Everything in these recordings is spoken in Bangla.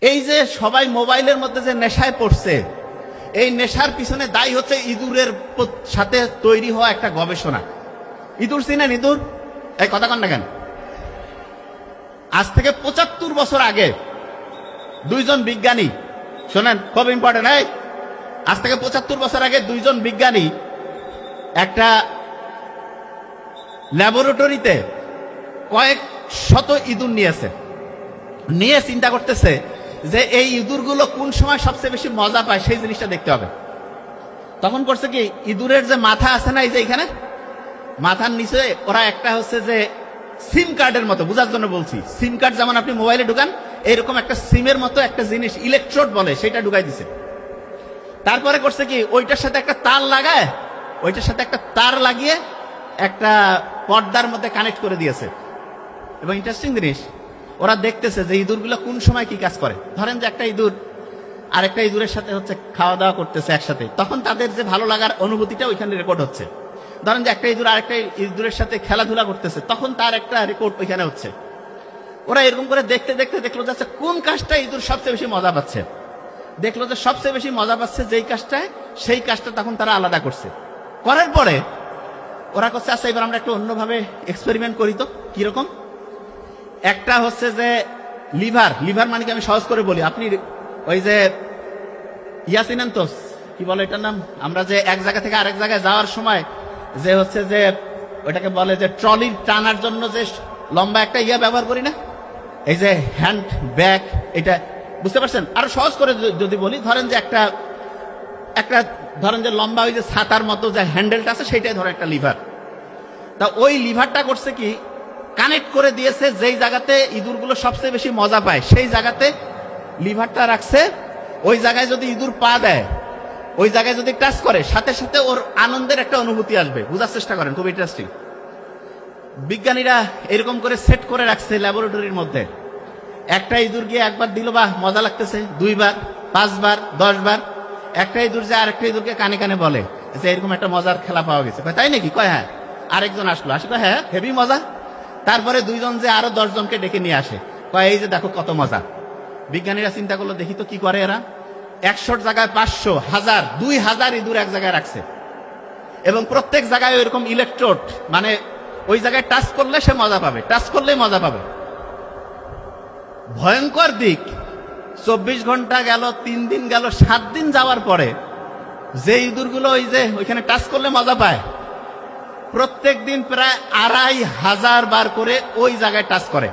এই যে সবাই মোবাইলের মধ্যে যে নেশায় পড়ছে, এই নেশার পিছনে দায়ী হচ্ছে ইঁদুরের সাথে তৈরি হওয়া একটা গবেষণা। ইঁদুর চিনেন? ইঁদুর, এই কথা কন না কেন? আজ থেকে ৭৫ বছর আগে দুইজন বিজ্ঞানী, শোনেন খুব ইম্পর্টেন্ট, এই আজ থেকে ৭৫ বছর আগে দুইজন বিজ্ঞানী একটা ল্যাবরেটরিতে কয়েক শত ইঁদুর নিয়ে চিন্তা করতেছে যে এই ইঁদুরগুলো কোন সময় সবচেয়ে বেশি মজা পায় সেই জিনিসটা দেখতে হবে। তখন করছে কি, ইঁদুরের যে মাথা আছে না, এই যে এখানে মাথার নিচে ওরা একটা হচ্ছে যে সিম কার্ডের মতো, বোঝার জন্য বলছি, সিম কার্ড যেমন আপনি মোবাইলে ঢুকান এইরকম একটা সিমের মতো একটা জিনিস, ইলেকট্রোড বলে, সেটা ঢুকাই দিছে। তারপরে করছে কি, ওইটার সাথে একটা তার লাগিয়ে একটা পর্দার মধ্যে কানেক্ট করে দিয়েছে। এবং ইন্টারেস্টিং জিনিস, ওরা দেখতেছে যে ইঁদুরগুলো কোন সময় কি কাজ করে। ধরেন যে একটা ইঁদুর আরেকটা ইঁদুরের সাথে হচ্ছে খাওয়া দাওয়া করতেছে একসাথে, তখন তাদের যে ভালো লাগার অনুভূতিটা ওইখানে রেকর্ড হচ্ছে। ধরেন যে একটা ইঁদুর আরেকটা ইঁদুরের সাথে খেলাধুলা করতেছে, তখন তার একটা রেকর্ড ওইখানে হচ্ছে। ওরা এরকম করে দেখতে দেখতে দেখলো যে কোন কাজটা ইঁদুর সবচেয়ে বেশি মজা পাচ্ছে। দেখলো যে সবচেয়ে বেশি মজা পাচ্ছে যেই কাজটায়, সেই কাজটা তখন তারা আলাদা করছে। করার পরে ওরা করছে, আচ্ছা এবার আমরা একটু অন্যভাবে এক্সপেরিমেন্ট করি তো। কিরকম? একটা হচ্ছে যে লিভার মানে কি, আমি সহজ করে বলি, আপনি ওই যে ইয়াসিনান তো কি বলে এটার নাম, আমরা যে এক জায়গা থেকে আরেক জায়গায় যাওয়ার সময় যে হচ্ছে যে ওইটাকে বলে যে ট্রলি টানার জন্য যে লম্বা একটা ব্যবহার করি না, এই যে হ্যান্ড ব্যাগ, এটা বুঝতে পারছেন? আরো সহজ করে যদি বলি, ধরেন যে একটা ধরেন যে লম্বা ওই যে ছাতার মতো যে হ্যান্ডেলটা আছে, সেইটাই ধরো একটা লিভার। তা ওই লিভারটা করছে কি, কানেক্ট করে দিয়েছে যেই জায়গাতে ইঁদুরগুলো সবচেয়ে বেশি মজা পায়, সেই জায়গাতে লিভারটা রাখছে। ওই জায়গায় যদি ইঁদুর পা দেয়, ওই জায়গায় যদি টাচ করে, সাথে সাথে ওর আনন্দের একটা অনুভূতি আসবে। বুঝার চেষ্টা করেন, খুব ইন্টারেস্টিং। বিজ্ঞানীরা এরকম করে সেট করে রাখছে ল্যাবরেটরির মধ্যে। একটা ইঁদুর গিয়ে একবার দিল, বাহ মজা লাগতেছে, 2 বার, 5 বার, 10 বার। একটা ইঁদুর যে আরেকটা ইঁদুরকে কানে কানে বলে যে এরকম একটা মজার খেলা পাওয়া গেছে। তাই নাকি? কয় হ্যাঁ। আরেকজন আসলো, হ্যাঁ হেভি মজা। তারপরে দুইজন যে আরো 10 জনকে ডেকে নিয়ে আসে, কয় এই যে দেখো কত মজা। বিজ্ঞানীরা চিন্তা করলো, দেখি তো কি করে এরা। 100 জায়গায় 500, 1000, 2000 ইঁদুর এক জায়গায় রাখছে। এবং প্রত্যেক জায়গায় ওইরকম ইলেকট্রোড, মানে ওই জায়গায় টাচ করলে সে মজা পাবে, টাচ করলেই মজা পাবে। ভয়ঙ্কর দিক, 24 ঘন্টা গেল, 3 দিন গেল, 7 দিন যাওয়ার পরে যে ইঁদুরগুলো ওই যে ওইখানে টাচ করলে মজা পায়, প্রত্যেক দিন প্রায় 2500 বার করে ওই জায়গায় টাচ করে।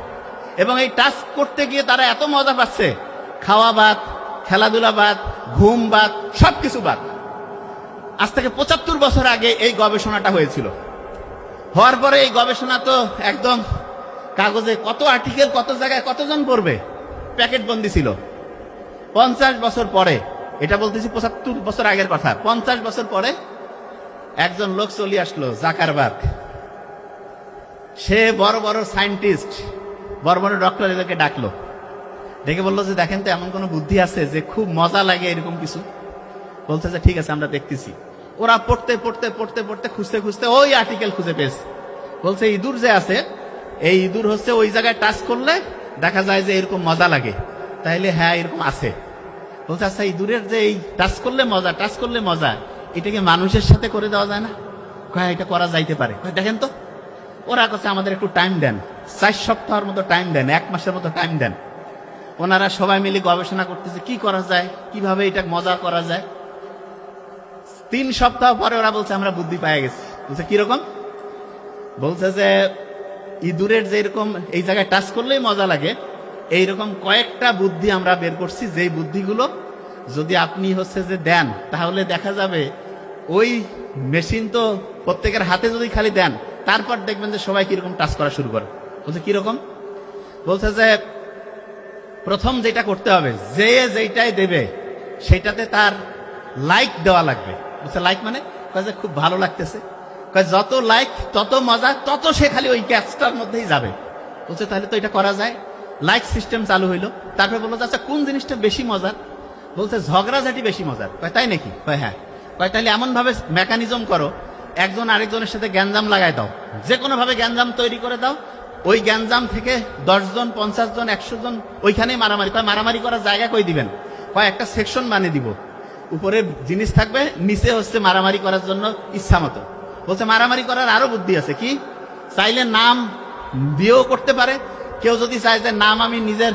এবং এই টাচ করতে গিয়ে তারা এত মজা পাচ্ছে, খাওয়া বাদ, খেলাধুলা বাদ, ঘুম বাদ, সবকিছু বাদ। আজ থেকে ৭৫ বছর আগে এই গবেষণাটা হয়েছিল। হওয়ার পরে এই গবেষণা তো একদম কাগজে, কত আর্টিকেল, কত জায়গায় কতজন পড়বে, প্যাকেট বন্দি ছিল। 50 বছর পরে, এটা বলতেছি ৭৫ বছর আগের কথা, 50 বছর পরে একজন লোক চলে আসলো, জাকারবার্গ। সে বড় বড় সায়েন্টিস্ট, বড় বড় ডক্টর এদেরকে ডাকলো, ডেকে বললো যে দেখেন তো এমন কোন বুদ্ধি আছে যে খুব মজা লাগে এরকম কিছু। বলছে যে ঠিক আছে, আমরা দেখতেছি। ওরা পড়তে পড়তে পড়তে পড়তে খুঁজতে খুঁজতে ওই আর্টিকেল খুঁজে পেয়েছে। বলছে ইঁদুর যে আছে, এই ইঁদুর হচ্ছে ওই জায়গায় টাচ করলে দেখা যায় যে এরকম মজা লাগে। তাইলে হ্যাঁ এরকম আছে। বলছে আচ্ছা, ইঁদুরের যে এই টাচ করলে মজা, এটাকে মানুষের সাথে করে দেওয়া যায় না? কয় এটা করা যাইতে পারে। দেখেন তো। ওরা কাছে আমাদের একটু টাইম দেন, 4 সপ্তাহের মতো টাইম দেন, 1 মাসের মতো টাইম দেন। ওনারা সবাই মিলে গবেষণা করতেছে কি করা যায়, কিভাবে এটা মজা করা যায়। 3 সপ্তাহ পরে ওরা বলছে আমরা বুদ্ধি পেয়ে গেছি। বলছে কিরকম? বলছে যে ইঁদুরের যে এরকম এই জায়গায় টাচ করলেই মজা লাগে, এইরকম কয়েকটা বুদ্ধি আমরা বের করছি, যেই বুদ্ধিগুলো যদি আপনি হচ্ছে যে দেন, তাহলে দেখা যাবে ওই মেশিন তো প্রত্যেকের হাতে যদি খালি দেন, তারপর দেখবেন যে সবাই কিরকম টাচ করা শুরু করে। বলছে কিরকম? বলছে যে প্রথম যেটা করতে হবে, যে যেইটাই দেবে সেটাতে তার লাইক দেওয়া লাগবে। বলছে লাইক মানে? কয় যে খুব ভালো লাগতেছে। কয় যত লাইক তত মজা, তত সে খালি ওই ক্যাচটার মধ্যেই যাবে। বলছে তাহলে তো এটা করা যায়। লাইক সিস্টেম চালু হইলো। তারপরে বললো আচ্ছা কোন জিনিসটা বেশি মজার? বলছে ঝগড়াঝাটি বেশি মজার। কয় তাই নাকি? কয় হ্যাঁ। কয় তাহলে এমন ভাবে মেকানিজম করো, একজন আরেকজনের সাথে গ্যাঞ্জাম লাগাই দাও, যে কোনো ভাবে গ্যাঞ্জাম তৈরি করে দাও, ওই গ্যাঞ্জাম থেকে 10 জন 50 জন 100 জন ওইখানেই মারামারি, কয় মারামারি করার জায়গা কই দিবেন, কয় একটা সেকশন বানিয়ে দিব, উপরে জিনিস থাকবে, নিচে হচ্ছে মারামারি করার জন্য ইচ্ছা মতো। বলছে মারামারি করার আরো বুদ্ধি আছে, কি চাইলে নাম দিয়েও করতে পারে, কেউ যদি চায় যে নাম আমি নিজের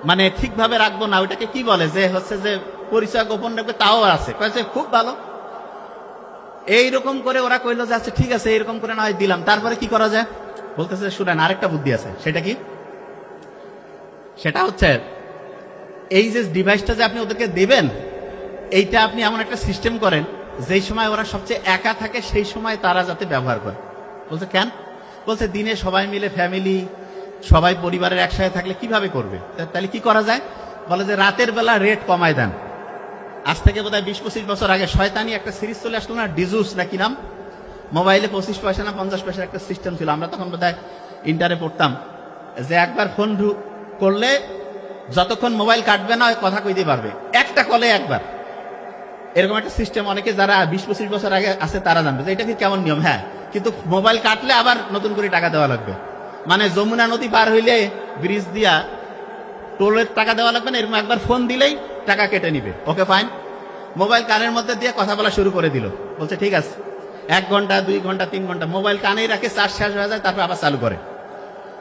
মানে ঠিকভাবে রাখবো না, ওইটাকে কি বলে যে হচ্ছে যে পরিচয় গোপন রাখবে, তাও আছে। কয়েছে খুব ভালো। এইরকম করে ওরা কইলো যে আচ্ছা ঠিক আছে এইরকম করে না হয় দিলাম, তারপরে কি করা যায়? বলতেছে শুনেন আরেকটা বুদ্ধি আছে। সেটা কি? সেটা হচ্ছে এই যে ডিভাইসটা যে আপনি ওদেরকে দেবেন, এইটা আপনি এমন একটা সিস্টেম করেন যেই সময় ওরা সবচেয়ে একা থাকে সেই সময় তারা যাতে ব্যবহার করে। বলছে কেন? বলছে দিনে সবাই মিলে ফ্যামিলি সবাই পরিবারের একসাথে থাকলে কিভাবে করবে, তাহলে কি করা যায়? বলে যে রাতের বেলা রেট কমায় দেন। আজ থেকে বোধহয় 20-25 বছর আগে শয়তানি একটা সিরিজ চলে আসলো না, ডিজুস নাকি নাম, মোবাইলে 25 পয়সা না 50 পয়সার একটা সিস্টেম ছিল। আমরা তখন বোধহয় ইন্টারে পড়তাম, যে একবার ফোন করলে যতক্ষণ মোবাইল কাটবে না ওই কথা কইতে পারবে, একটা কলে একবার। এরকম একটা সিস্টেম অনেকে যারা 20-25 বছর আগে আছে তারা জানবে যে এটা কি কেমন নিয়ম। হ্যাঁ, কিন্তু মোবাইল কাটলে আবার নতুন করে টাকা দেওয়া লাগবে, মানে যমুনা নদী পার হইলে ব্রিজ দিয়া টোলের টাকা দেওয়া লাগবে না, এরকম একবার ফোন দিলেই টাকা কেটে নিবে। Okay fine. মোবাইল কানের মধ্যে দিয়ে কথা বলা শুরু করে দিল। বলছে ঠিক আছে, 1 ঘন্টা 2 ঘন্টা 3 ঘন্টা মোবাইল কানেই রাখে, চার্জ শেষ হয়ে যায়, তারপর আবার চালু করে।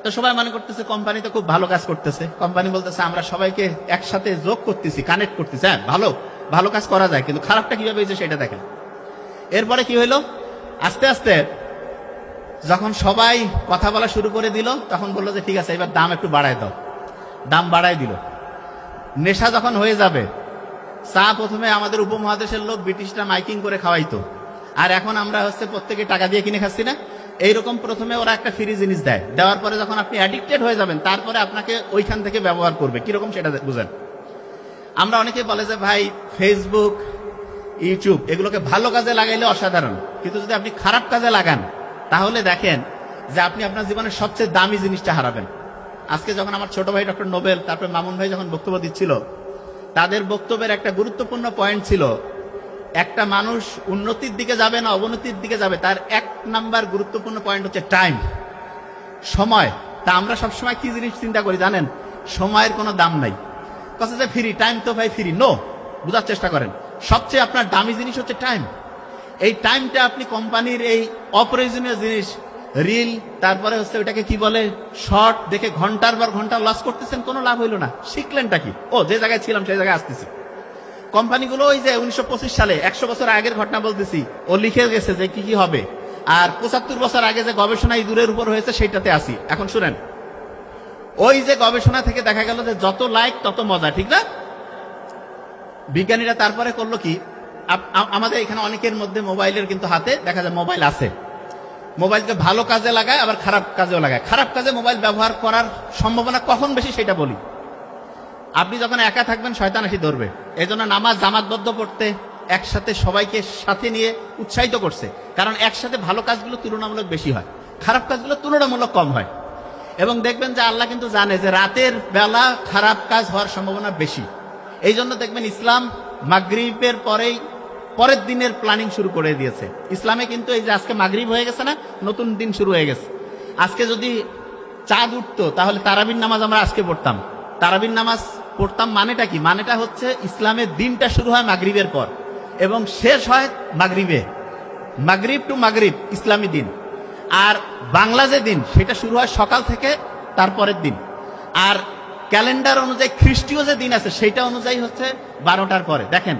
তো সবাই মনে করতেছে কোম্পানি তো খুব ভালো কাজ করতেছে। কোম্পানি বলতেছে আমরা সবাইকে একসাথে যোগ করতেছি, কানেক্ট করতেছি। হ্যাঁ, ভালো ভালো কাজ করা যায়, কিন্তু খারাপটা কিভাবে হয়েছে সেটা দেখেন। এরপরে কি হইলো, আস্তে আস্তে যখন সবাই কথা বলা শুরু করে দিল, তখন বললো যে ঠিক আছে এবার দাম একটু বাড়ায় দাও। দাম বাড়ায় দিল। নেশা যখন হয়ে যাবে, চা প্রথমে আমাদের উপমহাদেশের লোক ব্রিটিশরা মাইকিং করে খাওয়াইতো, আর এখন আমরা হচ্ছে প্রত্যেকে টাকা দিয়ে কিনে খাচ্ছি না। এইরকম প্রথমে ওরা একটা ফ্রি জিনিস দেয়, দেওয়ার পরে যখন আপনি অ্যাডিক্টেড হয়ে যাবেন তারপরে আপনাকে ওইখান থেকে ব্যবহার করবে। কিরকম সেটা বুঝেন। আমরা অনেকে বলে যে ভাই ফেসবুক ইউটিউব এগুলোকে ভালো কাজে লাগাইলে অসাধারণ, কিন্তু যদি আপনি খারাপ কাজে লাগান তাহলে দেখেন যে আপনি আপনার জীবনের সবচেয়ে দামি জিনিসটা হারাবেন। আজকে যখন আমার ছোট ভাই ডক্টর নোবেল তারপরে মামুন ভাই যখন বক্তব্য দিচ্ছিল, তাদের বক্তব্যের একটা গুরুত্বপূর্ণ পয়েন্ট ছিল, একটা মানুষ উন্নতির দিকে যাবে না অবনতির দিকে যাবে, তার 1 নাম্বার গুরুত্বপূর্ণ পয়েন্ট হচ্ছে টাইম, সময়। তা আমরা সবসময় কি জিনিস চিন্তা করি জানেন? সময়ের কোনো দাম নাই। কথা যে ফ্রি, টাইম তো ভাই ফ্রি। নো, বোঝার চেষ্টা করেন। সবচেয়ে আপনার দামি জিনিস হচ্ছে টাইম। এই টাইমটা আপনি কোম্পানির এই অপ্রয়োজনীয় জিনিস, রিল, তারপরে হচ্ছে ওটাকে কি বলে শর্ট দেখে ঘন্টার পর ঘন্টা লস করতেছেন, কোনো লাভ হইল না। শিখলেনটা কি? ও যে জায়গায় ছিলাম সেই জায়গায় আসতেছি। কোম্পানিগুলো ওই যে 1925 সালে 100 বছর আগের ঘটনা বলতেছি, ও লিখে গেছে যে কি কি হবে, আর 75 বছর আগে যে গবেষণা ইঁদুরের উপর হয়েছে সেইটাতে আসি। এখন শুনেন, ওই যে গবেষণা থেকে দেখা গেল যে যত লাইক তত মজা, ঠিক না? বিজ্ঞানীরা তারপরে করলো কি, আমাদের এখানে অনেকের মধ্যে মোবাইলের কিন্তু হাতে দেখা যায় মোবাইল আছে। মোবাইলকে ভালো কাজে লাগায় আবার খারাপ কাজেও লাগায়। খারাপ কাজে মোবাইল ব্যবহার করার সম্ভাবনা কখন বেশি সেটা বলি। আপনি যখন একা থাকবেন শয়তান এসে ধরবে। এই জন্য নামাজ জামাতবদ্ধ পড়তে একসাথে সবাইকে সাথে নিয়ে উৎসাহিত করছে, কারণ একসাথে ভালো কাজগুলো তুলনামূলক বেশি হয়, খারাপ কাজগুলো তুলনামূলক কম হয়। এবং দেখবেন যে আল্লাহ কিন্তু জানে যে রাতের বেলা খারাপ কাজ হওয়ার সম্ভাবনা বেশি। এই জন্য দেখবেন ইসলাম মাগরিবের পরের দিনের প্ল্যানিং শুরু করে দিয়েছে। ইসলামে কিন্তু এই যে আজকে মাগরিব হয়ে গেছে না, নতুন দিন শুরু হয়ে গেছে। আজকে যদি চাঁদ উঠতো তাহলে তারাবির নামাজ আমরা আজকে পড়তাম। তারাবির নামাজ পড়তাম মানেটা কি? মানেটা হচ্ছে ইসলামের দিনটা শুরু হয় মাগরিবের পর এবং শেষ হয় মাগরিবে। মাগরিব টু মাগরিব ইসলামী দিন। আর বাংলা যে দিন সেটা শুরু হয় সকাল থেকে তারপরের দিন। আর ক্যালেন্ডার অনুযায়ী খ্রিস্টীয় যে দিন আছে সেটা অনুযায়ী হচ্ছে 12টার পরে। দেখেন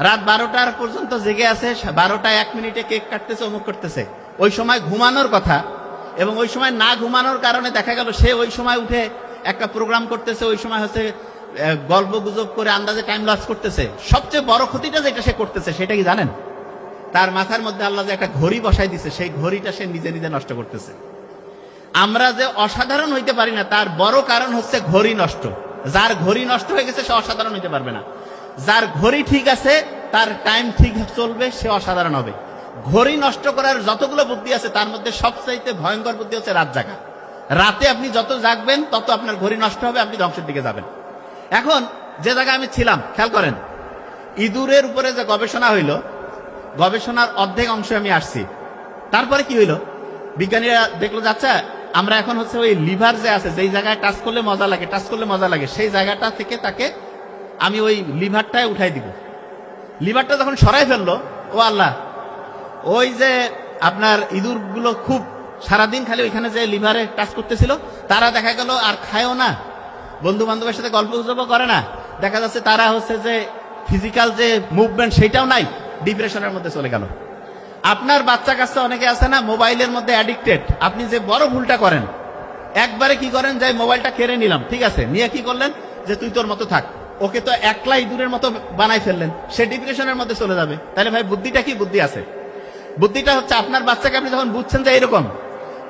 রাত 12টার পর্যন্ত জেগে আছে, 12টা 1 মিনিটে কেক কাটতেছে, অমুক করতেছে। ওই সময় ঘুমানোর কথা, এবং ওই সময় না ঘুমানোর কারণে দেখা গেল সে ওই সময় উঠে একটা প্রোগ্রাম করতেছে, ওই সময় হচ্ছে গল্প গুজব করে আন্দাজে টাইম লস করতেছে। সবচেয়ে বড় ক্ষতিটা যেটা সে করতেছে সেটা কি জানেন? তার মাথার মধ্যে আল্লাহ যে একটা ঘড়ি বসাই দিছে, সেই ঘড়িটা সে নিজে নিজে নষ্ট করতেছে। আমরা যে অসাধারণ হইতে পারি না তার বড় কারণ হচ্ছে ঘড়ি নষ্ট। যার ঘড়ি নষ্ট হয়ে গেছে সে অসাধারণ হইতে পারবে না। যার ঘড়ি ঠিক আছে, তার টাইম ঠিক চলবে, সে অসাধারণ হবে। ঘড়ি নষ্ট করার যতগুলো বুদ্ধি আছে তার মধ্যে সবচাইতে ভয়ঙ্কর বুদ্ধি হচ্ছে রাত জাগা। রাতে আপনি যত জাগবেন তত আপনার ঘড়ি নষ্ট হবে, আপনি ধ্বংসের দিকে যাবেন। এখন যে জায়গায় আমি ছিলাম, খেয়াল করেন, ইঁদুরের উপরে যে গবেষণা হইল, গবেষণার অর্ধেক অংশ আমি আসছি। তারপরে কি হইল, বিজ্ঞানীরা দেখলো যে আচ্ছা আমরা এখন হচ্ছে ওই লিভার যে আছে, যেই জায়গায় টাচ করলে মজা লাগে, টাচ করলে মজা লাগে, সেই জায়গাটা থেকে তাকে আমি ওই লিভারটায় উঠাই দিব। লিভারটা যখন সরাই ফেললো, ও আল্লাহ, ওই যে আপনার ইঁদুরগুলো খুব সারাদিন খালি ওইখানে যে লিভারে টাচ করতেছিল, তারা দেখা গেল আর খায়ও না, বন্ধু বান্ধবের সাথে গল্প গুজবও করে না, দেখা যাচ্ছে তারা হচ্ছে যে ফিজিক্যাল যে মুভমেন্ট সেটাও নাই, ডিপ্রেশনের মধ্যে চলে গেল। আপনার বাচ্চা কাচ্চা অনেকে আছে না, মোবাইলের মধ্যে অ্যাডিক্টেড। আপনি যে বড় ভুলটা করেন, একবারে কি করেন, যে মোবাইলটা কেড়ে নিলাম, ঠিক আছে, নিয়ে কি করলেন, যে তুই তোর মতো থাক, ওকে তো একলাই দূরের মতো বানাই ফেললেন, সে ডিপ্রেশনের মধ্যে চলে যাবে। তাহলে ভাই বুদ্ধিটা কি? বুদ্ধি আছে। বুদ্ধিটা হচ্ছে আপনার বাচ্চাকে আপনি যখন বুঝছেন যে এরকম,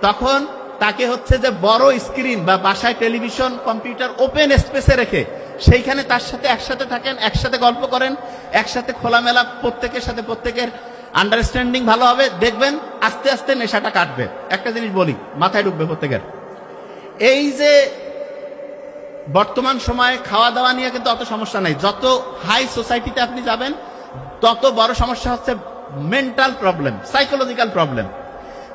তখন তাকে হচ্ছে যে বড় স্ক্রিন বা বাসায় টেলিভিশন, কম্পিউটার ওপেন স্পেসে রেখে সেইখানে তার সাথে একসাথে থাকেন, একসাথে গল্প করেন, একসাথে খোলামেলা, প্রত্যেকের সাথে প্রত্যেকের আন্ডারস্ট্যান্ডিং ভালো হবে, দেখবেন আস্তে আস্তে নেশাটা কাটবে। একটা জিনিস বলি, মাথায় ঢুকবে প্রত্যেকের, এই যে বর্তমান সময়ে খাওয়া দাওয়া নিয়ে কিন্তু অত সমস্যা নাই। যত হাই সোসাইটিতে আপনি যাবেন, তত বড় সমস্যা হচ্ছে মেন্টাল প্রবলেম, সাইকোলজিক্যাল প্রবলেম।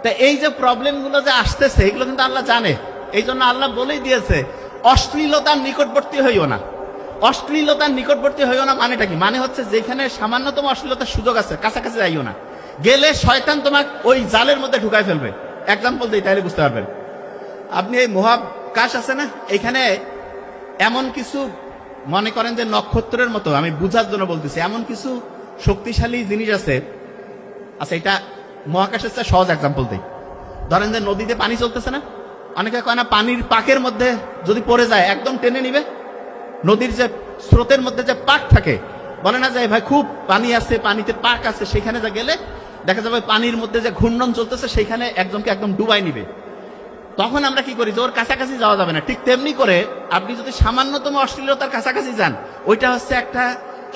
তা এই যে প্রবলেমগুলো যে আসতেছে, এগুলো কিন্তু আল্লাহ জানে। এই জন্য আল্লাহ বলেই দিয়েছে, অশ্লীলতার নিকটবর্তী হইও না। অশ্লীলতার নিকটবর্তী হইও না মানেটা কি? মানে হচ্ছে যেখানে সামান্যতম অশ্লীলতার সুযোগ আছে, কাছাকাছি যাইও না। গেলে শয়তান তোমাকে ওই জালের মধ্যে ঢুকাই ফেলবে। এক্সাম্পল দিই, তাহলে বুঝতে পারবেন। আপনি এই মহাকাশ আছে না, এখানে এমন কিছু, মনে করেন যে নক্ষত্রের মতো, আমি বুঝার জন্য বলতেছি, এমন কিছু শক্তিশালী জিনিস আছে। আচ্ছা, এটা মহাকাশের চেয়ে সহজ এক্সাম্পল দিই। ধরেন যে নদীতে পানি চলতেছে না, অনেকে কয় না পানির পাকের মধ্যে যদি পড়ে যায় একদম টেনে নিবে। নদীর যে স্রোতের মধ্যে যে পাক থাকে, বলে না যে ভাই খুব পানি আছে, পানিতে পাক আছে, সেখানে যা গেলে দেখা যাবে পানির মধ্যে যে ঘূর্ণন চলতেছে, সেখানে একজনকে একদম ডুবাই নিবে। তখন আমরা কি করি, যে ওর কাছাকাছি যাওয়া যাবে না। ঠিক তেমনি করে আপনি যদি সামান্যতম অশ্লীলতার কাছাকাছি যান, ওইটা হচ্ছে একটা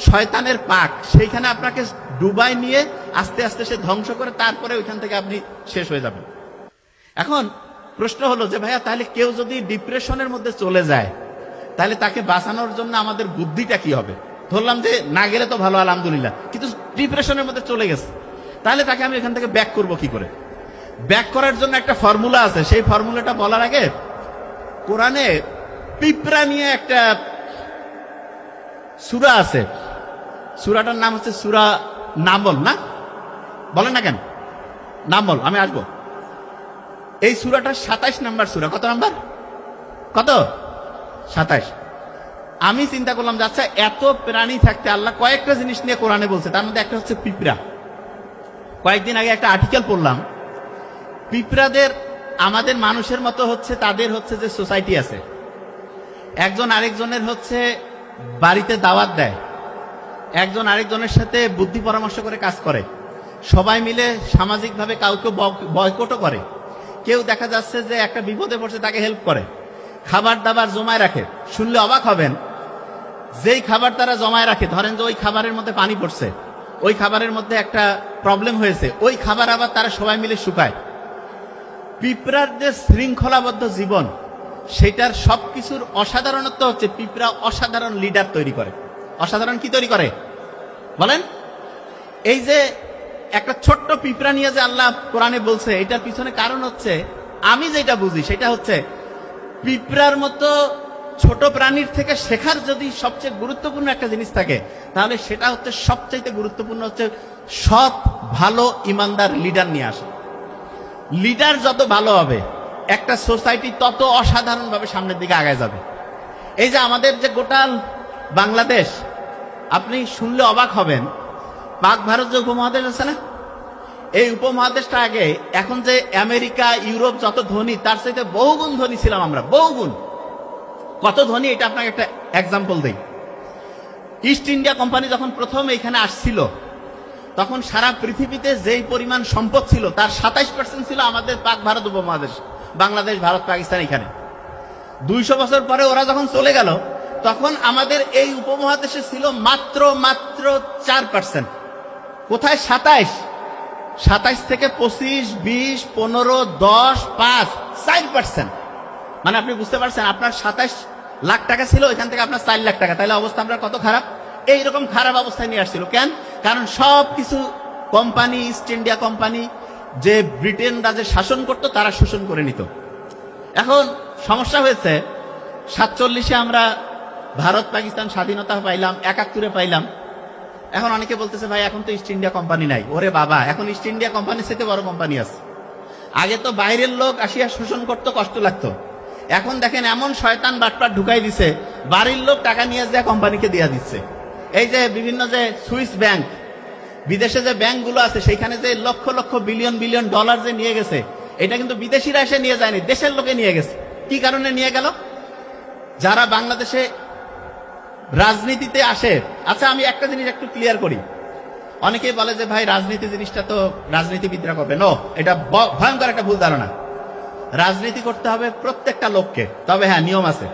শয়তানের পাক, সেইখানে আপনাকে ডুবাই নিয়ে আস্তে আস্তে সে ধ্বংস করে, তারপরে ওইখান থেকে আপনি শেষ হয়ে যাবেন। এখন প্রশ্ন হলো যে ভাইয়া, তাহলে কেউ যদি ডিপ্রেশনের মধ্যে চলে যায়, তাহলে তাকে বাঁচানোর জন্য আমাদের বুদ্ধিটা কি হবে? ধরলাম যে না গেলে তো ভালো, আলহামদুলিল্লাহ, কিন্তু ডিপ্রেশনের মধ্যে চলে গেছে, তাহলে তাকে আমি এখান থেকে ব্যাক করব কি করে? ব্যাক করার জন্য একটা ফর্মুলা আছে। সেই ফর্মুলাটা বলার আগে, কোরআনে পিঁপড়া নিয়ে একটা সূরা আছে। সূরাটার নাম হচ্ছে সূরা নামল। না বলেন না কেন? নামল, আমি আসবো। এই সূরাটা 27 নাম্বার সূরা। কত নাম্বার? কত? 27। আমি চিন্তা করলাম যে আচ্ছা, এত প্রাণী থাকতে আল্লাহ কয়েকটা জিনিস নিয়ে কোরআনে বলছে, তার মধ্যে একটা হচ্ছে পিঁপড়া। কয়েকদিন আগে একটা আর্টিকেল পড়লাম, পিঁপড়াদের আমাদের মানুষের মতো হচ্ছে, তাদের হচ্ছে যে সোসাইটি আছে, একজন আরেকজনের হচ্ছে বাড়িতে দাওয়াত দেয়, একজন আরেকজনের সাথে বুদ্ধি পরামর্শ করে কাজ করে, সবাই মিলে সামাজিকভাবে কাউকে বয়কটও করে, কেউ দেখা যাচ্ছে যে একটা বিপদে পড়ছে তাকে হেল্প করে, খাবার দাবার জমায় রাখে। শুনলে অবাক হবেন, যেই খাবার তারা জমায় রাখে, ধরেন যে ওই খাবারের মধ্যে পানি পড়ছে, ওই খাবারের মধ্যে একটা প্রবলেম হয়েছে, ওই খাবার আবার তারা সবাই মিলে শুকায়। পিঁপড়ার যে শৃঙ্খলাবদ্ধ জীবন, সেটার সবকিছুর অসাধারণত্ব হচ্ছে পিঁপড়া অসাধারণ লিডার তৈরি করে। অসাধারণ কি তৈরি করে বলেন? এই যে একটা ছোট্ট পিঁপড়া নিয়ে যে আল্লাহ কোরআনে বলছে, এটার পিছনে কারণ হচ্ছে, আমি যেটা বুঝি সেটা হচ্ছে, পিঁপড়ার মতো ছোট প্রাণীর থেকে শেখার যদি সবচেয়ে গুরুত্বপূর্ণ একটা জিনিস থাকে, তাহলে সেটা হচ্ছে সবচাইতে গুরুত্বপূর্ণ হচ্ছে সৎ, ভালো, ইমানদার লিডার নিয়ে আসা। লিডার যত ভালো হবে, একটা সোসাইটি তত অসাধারণভাবে সামনের দিকে আগায় যাবে। এই যে আমাদের যে গোটা বাংলাদেশ, আপনি শুনলে অবাক হবেন, পাক ভারত যে উপমহাদেশ আছে না, এই উপমহাদেশটা আগে, এখন যে আমেরিকা, ইউরোপ যত ধনী, তার চাইতে বহুগুণ ধনী ছিলাম আমরা, বহুগুণ। কত ধনী এটা আপনাকে একটা এক্সাম্পল দেই। ইস্ট ইন্ডিয়া কোম্পানি যখন প্রথম এখানে আসছিল, তখন সারা পৃথিবীতে যেই পরিমাণ সম্পদ ছিল, তার 27% ছিল আমাদের পাক ভারত উপমহাদেশ, বাংলাদেশ, ভারত, পাকিস্তান। এখানে 200 বছর পরে ওরা যখন চলে গেল, তখন আমাদের এই উপমহাদেশে ছিল মাত্র 4%। কোথায়? 27 থেকে 25, 20, 15, 10, 5, 4%। মানে আপনি বুঝতে পারছেন, আপনার 27 লাখ টাকা ছিল, এখান থেকে আপনার 4 লাখ টাকা। তাহলে অবস্থা আমরা কত খারাপ? এইরকম খারাপ অবস্থায় নিয়ে আসছিল। কেন? কারণ সব কিছু কোম্পানি, ইস্ট ইন্ডিয়া কোম্পানি, যে ব্রিটেনরা যে শাসন করতো, তারা শোষণ করে নিত। এখন সমস্যা হয়েছে 47-এ আমরা ভারত পাকিস্তান স্বাধীনতা পাইলাম, 71-এ পাইলাম। এখন অনেকে বলতেছে ভাই এখন তো ইস্ট ইন্ডিয়া কোম্পানি নাই। ওরে বাবা, এখন ইস্ট ইন্ডিয়া কোম্পানির সাথে বড় কোম্পানি আছে। আগে তো বাইরের লোক আসিয়া শোষণ করতে কষ্ট লাগতো, এখন দেখেন এমন শয়তান বাটপাট ঢুকাই দিছে, বাড়ির লোক টাকা নিয়ে যা কোম্পানিকে দিয়ে দিচ্ছে। এই যে বিভিন্ন যে সুইস ব্যাংক, বিদেশে যে ব্যাংকগুলো আছে সেখানে যে lakh lakh billion billion dollar যে নিয়ে গেছে, এটা কিন্তু বিদেশিরা এসে নিয়ে যায়নি, দেশের লোকে নিয়ে গেছে। কি কারণে নিয়ে গেল? যারা বাংলাদেশে রাজনীতিতে আসে। আচ্ছা, আমি একটা জিনিস একটু ক্লিয়ার করি। অনেকেই বলে যে ভাই রাজনীতি জিনিসটা তো রাজনীতিবিদরা করবে। নো, এটা ভয়ঙ্কর একটা ভুল ধারণা। রাজনীতি করতে হবে প্রত্যেকটা লোককে, তবে হ্যাঁ নিয়ম আছে।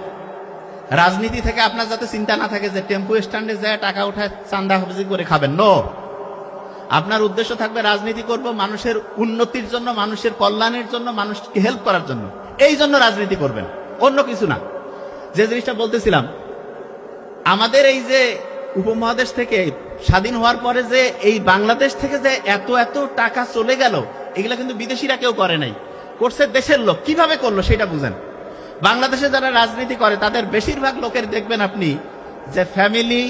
রাজনীতি থেকে আপনার যাতে চিন্তা না থাকে যে টেম্পু স্ট্যান্ডে যায় টাকা উঠায় চান্দা হাফিজি করে খাবেন। নো, আপনার উদ্দেশ্য থাকবে রাজনীতি করব মানুষের উন্নতির জন্য, মানুষের কল্যাণের জন্য, মানুষকে হেল্প করার জন্য। এই জন্য রাজনীতি করবেন, অন্য কিছু না। যে জিনিসটা বলতেছিলাম, আমাদের এই যে উপমহাদেশ থেকে স্বাধীন হওয়ার পরে যে এই বাংলাদেশ থেকে যে এত এত টাকা চলে গেল, এগুলা কিন্তু বিদেশিরা কেউ করে নাই, করছে দেশের লোক। কিভাবে করলো সেটা বুঝেন। বাংলাদেশে যারা রাজনীতি করে তাদের বেশিরভাগ লোকের দেখবেন আপনি যে ফ্যামিলি,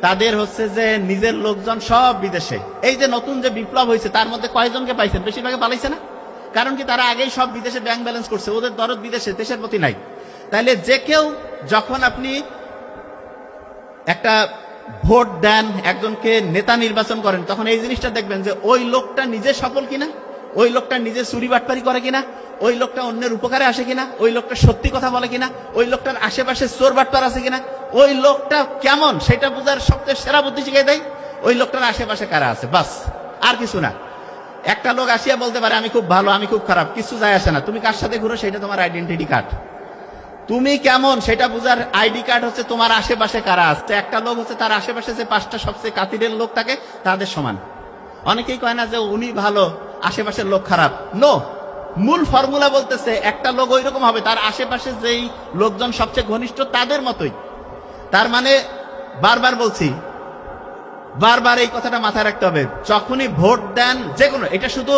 তাদের হচ্ছে যে নিজের লোকজন সব বিদেশে। এই যে নতুন যে বিপ্লব হয়েছে তার মধ্যে কয়জনকে পাইছেন? বেশিরভাগে পালাইছে না? কারণ কি, তারা আগেই সব বিদেশে ব্যাংক ব্যালেন্স করছে, ওদের দরদ বিদেশে, দেশের প্রতি নাই। তাইলে যে কেউ যখন আপনি একটা ভোট দেন, একজনকে নেতা নির্বাচন করেন, তখন এই জিনিসটা দেখবেন যে ওই লোকটা নিজে সফল কিনা, ওই লোকটা নিজে চুরি বাটপারি করে কিনা, ওই লোকটা অন্যের উপকারে আসে কিনা, ওই লোকটা সত্যি কথা বলে কিনা, ওই লোকটার আশেপাশে চোর বাটপার আছে কিনা, ওই লোকটা কেমন সেটা বোঝার সবচেয়ে সেরা বুদ্ধি শিখিয়ে দেয় ওই লোকটার আশেপাশে কারা আছে, বাস, আর কিছু না। একটা লোক আসিয়া বলতে পারে আমি খুব ভালো, আমি খুব খারাপ, কিছু যায় আসে না। তুমি কার সাথে ঘুরো সেটা তোমার আইডেন্টিটি কার্ড। তুমি কেমন সেটা বুঝার আইডি কার্ড হচ্ছে তোমার আশেপাশে কারা আছে। একটা লোক হচ্ছে তার আশেপাশে যে 5টা সবচেয়ে কাতিরের লোক থাকে তাদের সমান। অনেকেই কয় না যে উনি ভালো, আশেপাশের লোক খারাপ। নো, মূল ফর্মুলা বলতেছে একটা লোক ওই রকম হবে, তার আশেপাশে যেই লোকজন সবচেয়ে ঘনিষ্ঠ তাদের মতোই। তার মানে বারবার বলছি, বারবার এই কথাটা মাথায় রাখতে হবে। যখনই ভোট দেন, যে কোনো, এটা শুধু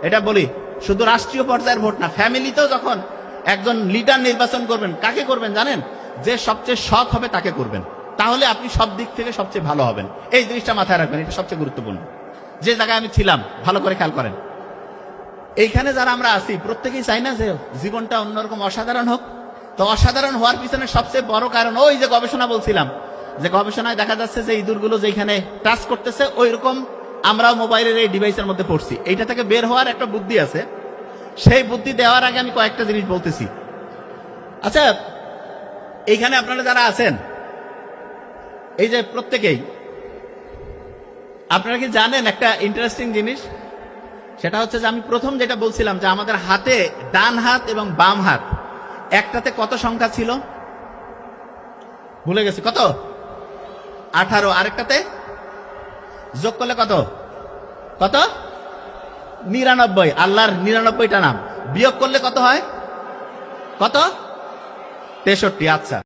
এটা বলি, শুধু রাষ্ট্রীয় পর্যায়ের ভোট না, ফ্যামিলিতেও যখন একজন লিডার নির্বাচন করবেন, কাকে করবেন জানেন? যে সবচেয়ে সৎ হবে তাকে করবেন, তাহলে আপনি সব দিক থেকে সবচেয়ে ভালো হবেন। এই জিনিসটা মাথায় রাখবেন, এটা সবচেয়ে গুরুত্বপূর্ণ। যে জায়গায় আমি ছিলাম, ভালো করে খেয়াল করেন, এইখানে যারা আমরা আছি প্রত্যেকেই চাই না যে জীবনটা অন্যরকম অসাধারণ হোক। তো অসাধারণ হওয়ার পিছনে সবচেয়ে বড় কারণ ওই যে গবেষণা বলছিলাম, যে গবেষণায় দেখা যাচ্ছে যে ইঁদুরগুলো যেখানে টাচ করতেছে ওই রকম আমরাও মোবাইলের এই ডিভাইসের মধ্যে পড়ছি। এইটা থেকে বের হওয়ার একটা বুদ্ধি আছে। সেই বুদ্ধি দেওয়ার আগে আমি কয়েকটা জিনিস বলতেছি। আচ্ছা, এইখানে আপনারা যারা আছেন, এই যে প্রত্যেকেই, আপনারা কি জানেন একটা ইন্টারেস্টিং জিনিস? সেটা হচ্ছে যে আমি প্রথম যেটা বলছিলাম যে আমাদের হাতে ডান হাত এবং বাম হাত একটাতে কত সংখ্যা ছিল ভুলে গেছি, কত? 18। আরেকটাতে যোগ করলে কত? কত? 99। আল্লাহর 99টা নাম। বিয়োগ করলে কত হয়? কত? 63। আচ্ছা।